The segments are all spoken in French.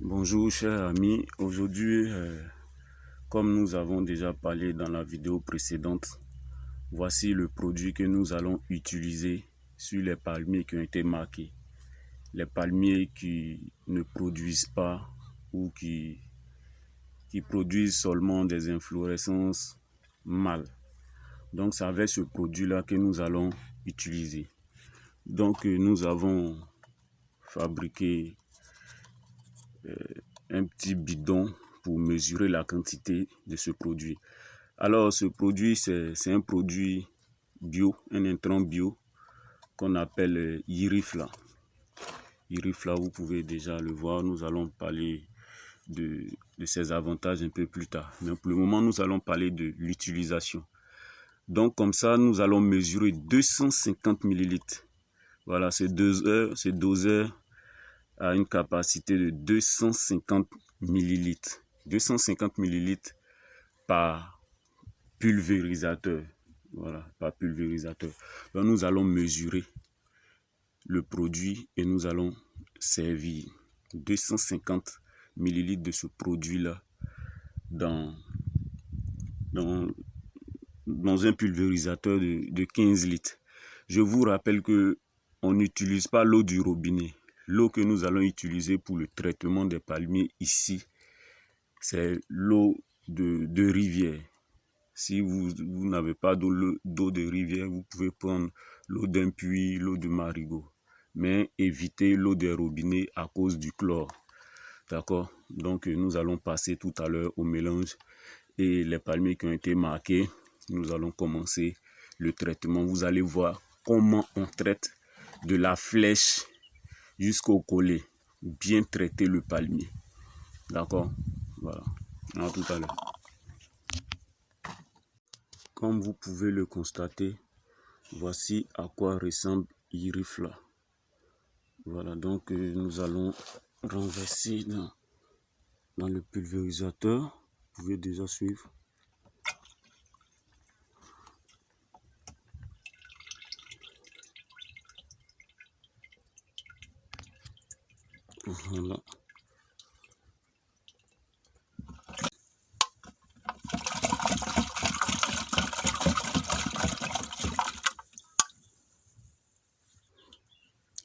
Bonjour chers amis, aujourd'hui comme nous avons déjà parlé dans la vidéo précédente, voici le produit que nous allons utiliser sur les palmiers qui ont été marqués. Les palmiers qui ne produisent pas ou qui produisent seulement des inflorescences mâles. Donc c'est avec ce produit là que nous allons utiliser. Donc nous avons fabriqué un petit bidon pour mesurer la quantité de ce produit. Alors ce produit c'est un produit bio, un intrant bio qu'on appelle Irifla. Irifla, vous pouvez déjà le voir, nous allons parler de ses avantages un peu plus tard. Mais pour le moment, nous allons parler de l'utilisation. Donc comme ça, nous allons mesurer 250 ml. Voilà, ce doseur a une capacité de 250 ml. 250 ml par pulvérisateur. Voilà, par pulvérisateur. Donc nous allons mesurer le produit et nous allons servir 250 ml de ce produit-là dans un pulvérisateur de 15 litres. Je vous rappelle que on n'utilise pas l'eau du robinet. L'eau que nous allons utiliser pour le traitement des palmiers ici, c'est l'eau de rivière. Si vous n'avez pas d'eau de rivière, vous pouvez prendre l'eau d'un puits, l'eau de marigot. Mais évitez l'eau des robinets à cause du chlore. D'accord? Donc nous allons passer tout à l'heure au mélange et les palmiers qui ont été marqués, nous allons commencer le traitement. Vous allez voir comment on traite de la flèche jusqu'au collet. Bien traiter le palmier. D'accord? Voilà. À tout à l'heure. Comme vous pouvez le constater, voici à quoi ressemble Irifla. Voilà, donc nous allons renverser dans le pulvérisateur. Vous pouvez déjà suivre. Voilà.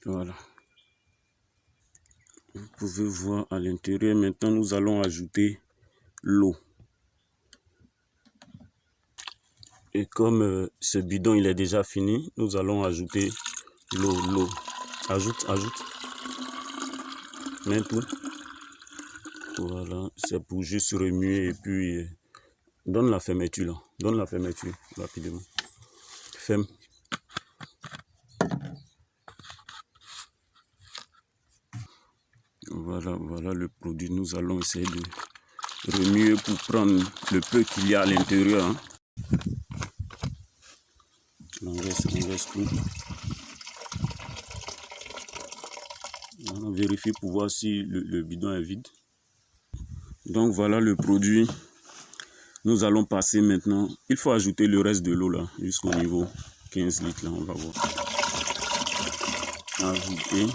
Voilà. Vous pouvez voir à l'intérieur. Maintenant, nous allons ajouter l'eau. Et comme ce bidon il est déjà fini, nous allons ajouter l'eau. Ajoute. Mets tout. Voilà, c'est pour juste remuer et puis donne la fermeture là. Donne la fermeture rapidement. Ferme. Voilà le produit. Nous allons essayer de remuer pour prendre le peu qu'il y a à l'intérieur. Hein. On reste tout. On vérifie pour voir si le bidon est vide. Donc voilà le produit. Nous allons passer maintenant. Il faut ajouter le reste de l'eau là, jusqu'au niveau 15 litres là, on va voir. Ajouter.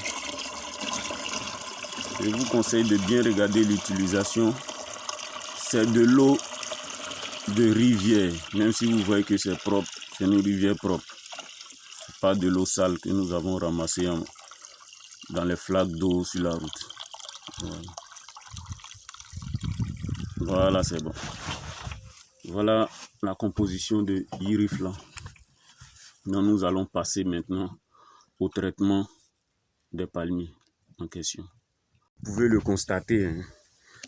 Je vous conseille de bien regarder l'utilisation. C'est de l'eau de rivière. Même si vous voyez que c'est propre, c'est une rivière propre. C'est pas de l'eau sale que nous avons ramassée dans les flaques d'eau sur la route. Voilà, c'est bon. Voilà la composition de Irifla. Nous allons passer maintenant au traitement des palmiers en question. Vous pouvez le constater, hein.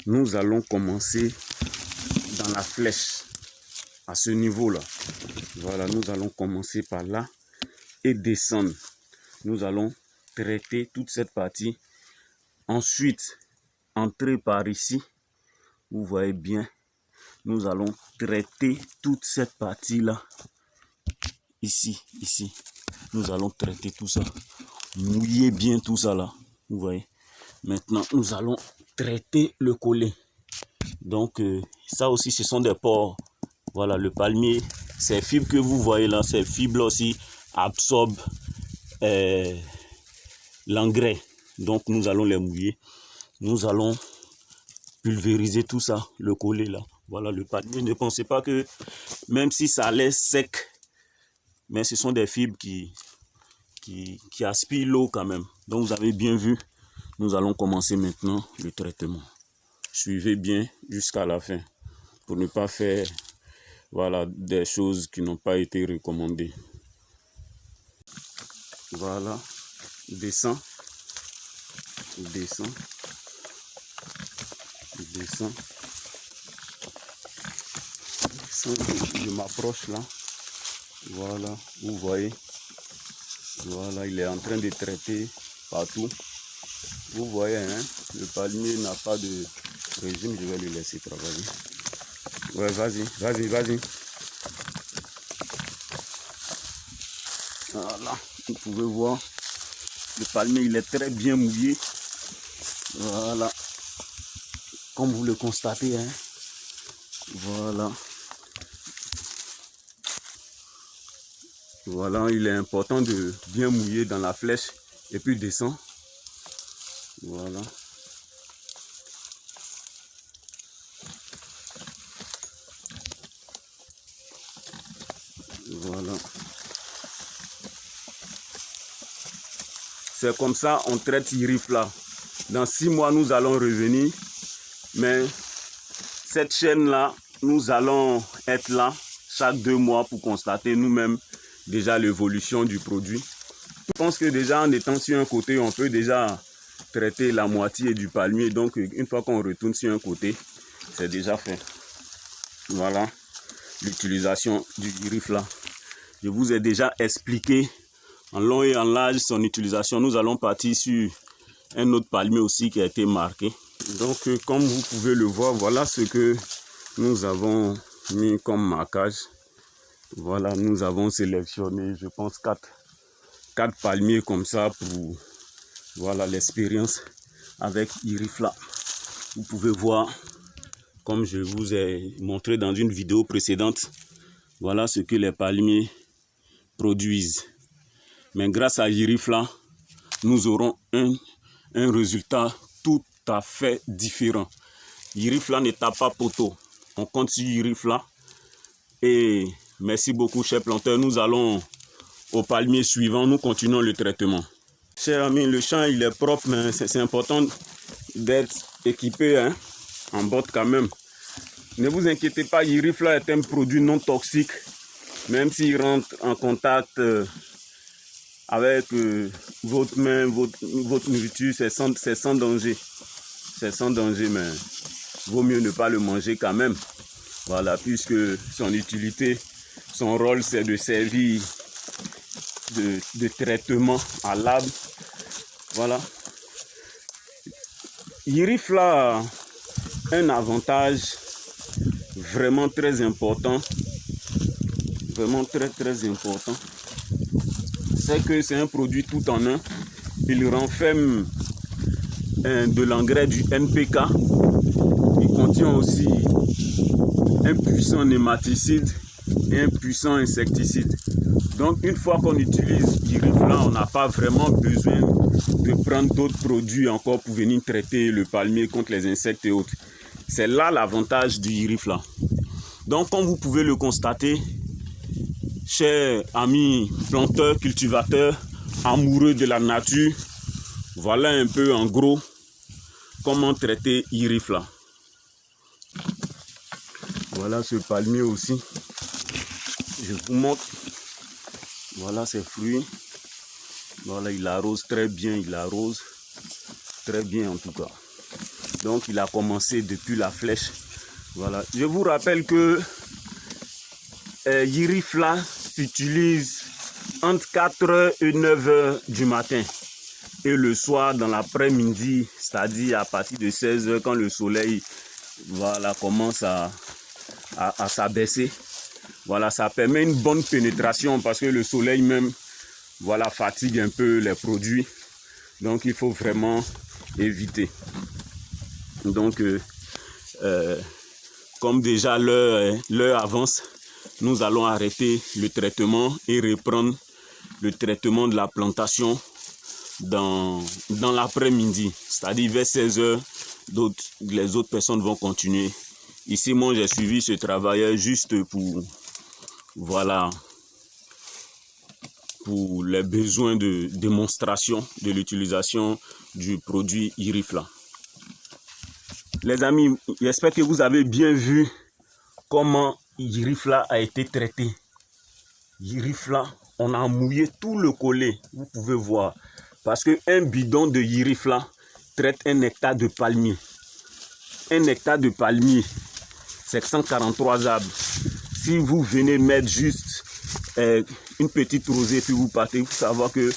Nous allons commencer dans la flèche, à ce niveau-là. Voilà, nous allons commencer par là et descendre. Nous allons traiter toute cette partie. Ensuite, entrer par ici. Vous voyez bien, nous allons traiter toute cette partie-là. Ici. Nous allons traiter tout ça. Mouiller bien tout ça là. Vous voyez. Maintenant, nous allons traiter le collet. Donc, ça aussi, ce sont des pores. Voilà, le palmier, ces fibres que vous voyez là, ces fibres aussi absorbent l'engrais. Donc, nous allons les mouiller. Nous allons pulvériser tout ça, le coller là. Voilà le palmier. Ne pensez pas que même si ça laisse sec, mais ce sont des fibres qui aspirent l'eau quand même. Donc vous avez bien vu, nous allons commencer maintenant le traitement. Suivez bien jusqu'à la fin pour ne pas faire voilà, des choses qui n'ont pas été recommandées. Voilà, descend, descend, descend, descend. Je m'approche là. Voilà, vous voyez. Voilà, il est en train de traiter partout. Vous voyez, hein, le palmier n'a pas de régime. Je vais le laisser travailler. Ouais, vas-y, vas-y, vas-y. Voilà, vous pouvez voir, le palmier, il est très bien mouillé. Voilà, comme vous le constatez, hein. Voilà. Voilà, il est important de bien mouiller dans la flèche et puis descend. Voilà. Voilà. C'est comme ça on traite Irifla. Dans 6 mois, nous allons revenir. Mais cette chaîne-là, nous allons être là chaque 2 mois pour constater nous-mêmes déjà l'évolution du produit. Je pense que déjà en étant sur un côté, on peut déjà traiter la moitié du palmier. Donc une fois qu'on retourne sur un côté, c'est déjà fait. Voilà l'utilisation du Irifla. Je vous ai déjà expliqué en long et en large son utilisation. Nous allons partir sur un autre palmier aussi qui a été marqué. Donc comme vous pouvez le voir, voilà ce que nous avons mis comme marquage. Voilà, nous avons sélectionné, je pense, 4 palmiers comme ça pour voilà l'expérience avec Irifla. Vous pouvez voir, comme je vous ai montré dans une vidéo précédente, voilà ce que les palmiers produisent. Mais grâce à Irifla, nous aurons un résultat tout à fait différent. Irifla ne tape pas poteau. On compte sur Irifla. Et merci beaucoup, chers planteurs. Nous allons au palmier suivant. Nous continuons le traitement. Chers amis, le champ il est propre, mais c'est important d'être équipé, hein, en botte quand même. Ne vous inquiétez pas, Irifla est un produit non toxique. Même s'il rentre en contact avec votre main, votre nourriture, c'est sans danger. C'est sans danger, mais vaut mieux ne pas le manger quand même. Voilà, puisque son utilité, son rôle, c'est de servir de traitement à l'arbre. Voilà. Irifla a un avantage vraiment très important. Vraiment très important. C'est que c'est un produit tout en un. Il renferme de l'engrais du NPK. Il contient aussi un puissant nématicide et un puissant insecticide. Donc une fois qu'on utilise Irifla, on n'a pas vraiment besoin de prendre d'autres produits encore pour venir traiter le palmier contre les insectes et autres. C'est là l'avantage du Irifla. Donc comme vous pouvez le constater, chers amis planteurs, cultivateurs, amoureux de la nature, voilà un peu en gros comment traiter Irifla. Voilà ce palmier aussi. Je vous montre. Voilà ses fruits. Voilà, il arrose très bien, il arrose très bien en tout cas. Donc il a commencé depuis la flèche. Voilà. Je vous rappelle que Irifla s'utilise entre 4h et 9h du matin. Et le soir dans l'après-midi, c'est-à-dire à partir de 16h quand le soleil voilà, commence à s'abaisser. Voilà, ça permet une bonne pénétration parce que le soleil même voilà, fatigue un peu les produits. Donc il faut vraiment éviter. Donc comme déjà l'heure avance, nous allons arrêter le traitement et reprendre le traitement de la plantation dans l'après-midi, c'est-à-dire vers 16h les autres personnes vont continuer. Ici, moi, j'ai suivi ce travailleur juste pour, voilà, pour les besoins de démonstration de l'utilisation du produit Irifla. Les amis, j'espère que vous avez bien vu comment Irifla a été traité. Irifla, on a mouillé tout le collet, vous pouvez voir. Parce qu'un bidon de Irifla traite 1 hectare de palmier. 1 hectare de palmier, c'est 143 arbres. Si vous venez mettre juste une petite rosée puis vous partez, il faut savoir que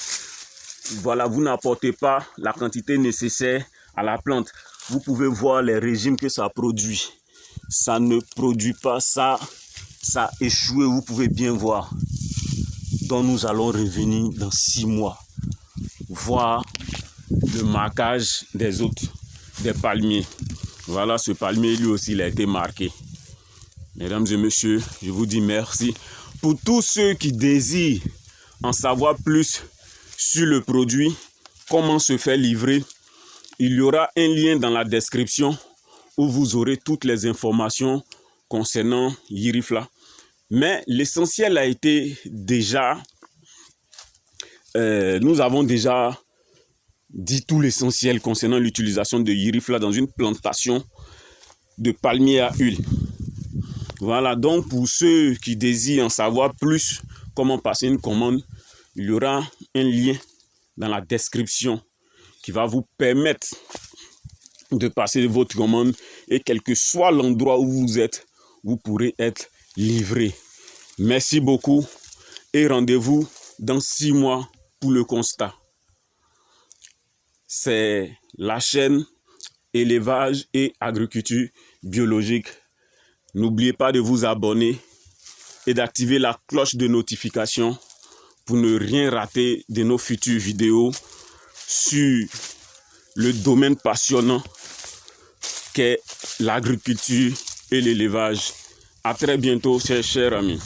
voilà, vous n'apportez pas la quantité nécessaire à la plante. Vous pouvez voir les régimes que ça produit. Ça ne produit pas, ça a échoué, vous pouvez bien voir. Donc nous allons revenir dans 6 mois, voir le marquage des autres, des palmiers. Voilà, ce palmier lui aussi il a été marqué. Mesdames et messieurs, je vous dis merci. Pour tous ceux qui désirent en savoir plus sur le produit, comment se fait livrer, il y aura un lien dans la description où vous aurez toutes les informations concernant Irifla. Mais l'essentiel a été déjà, nous avons déjà dit tout l'essentiel concernant l'utilisation de Irifla dans une plantation de palmiers à huile. Voilà, donc pour ceux qui désirent en savoir plus comment passer une commande, il y aura un lien dans la description qui va vous permettre de passer votre commande et quel que soit l'endroit où vous êtes, vous pourrez être livré. Merci beaucoup et rendez-vous dans 6 mois pour le constat. C'est la chaîne Élevage et Agriculture Biologique. N'oubliez pas de vous abonner et d'activer la cloche de notification pour ne rien rater de nos futures vidéos sur le domaine passionnant qu'est l'agriculture et l'élevage. À très bientôt, chers amis.